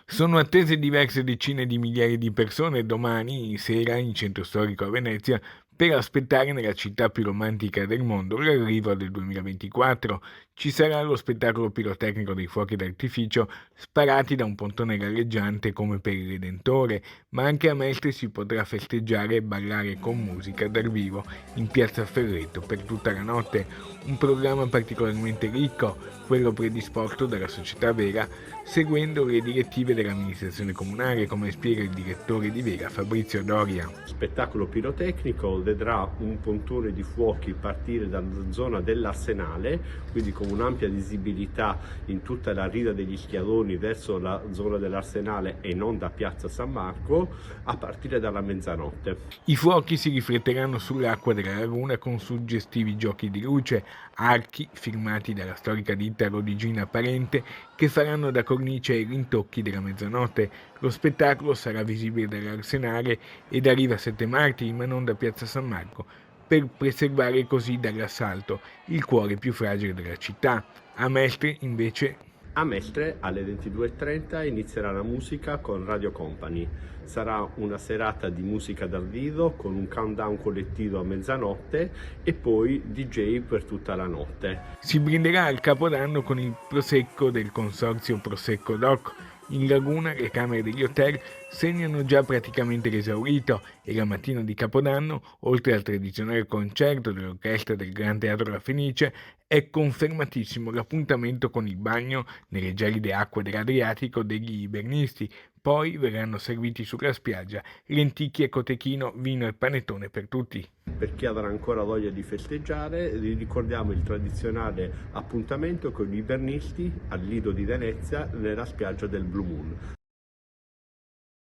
Sono attese diverse decine di migliaia di persone domani sera in centro storico a Venezia per aspettare nella città più romantica del mondo l'arrivo del 2024. Ci sarà lo spettacolo pirotecnico dei fuochi d'artificio sparati da un pontone galleggiante come per il Redentore, ma anche a Mestre si potrà festeggiare e ballare con musica dal vivo in piazza Ferretto per tutta la notte. Un programma particolarmente ricco, quello predisposto dalla società Vera, seguendo le direttive dell'amministrazione comunale, come spiega il direttore di Vera Fabrizio Doria. Spettacolo pirotecnico vedrà un pontone di fuochi partire dalla zona dell'Arsenale, quindi con un'ampia visibilità in tutta la riva degli Schiavoni verso la zona dell'Arsenale e non da piazza San Marco, a partire dalla mezzanotte. I fuochi si rifletteranno sull'acqua della laguna con suggestivi giochi di luce, archi firmati dalla storica ditta Rodigina Parente che faranno da cornice ai rintocchi della mezzanotte. Lo spettacolo sarà visibile dall'Arsenale e da Riva Sette Martiri, ma non da piazza San Marco, per preservare così dall'assalto il cuore più fragile della città. A Mestre, invece, A Mestre alle 22:30 inizierà la musica con Radio Company. Sarà una serata di musica dal vivo con un countdown collettivo a mezzanotte e poi DJ per tutta la notte. si brinderà al Capodanno con il Prosecco del consorzio Prosecco Doc. In laguna le camere degli hotel segnano già praticamente l'esaurito e la mattina di Capodanno, oltre al tradizionale concerto dell'orchestra del Gran Teatro La Fenice, è confermatissimo l'appuntamento con il bagno nelle gelide acque dell'Adriatico degli ibernisti. Poi verranno serviti sulla spiaggia lenticchie, cotechino, vino e panettone per tutti. Per chi avrà ancora voglia di festeggiare, vi ricordiamo il tradizionale appuntamento con gli ibernisti al Lido di Venezia nella spiaggia del Blue Moon.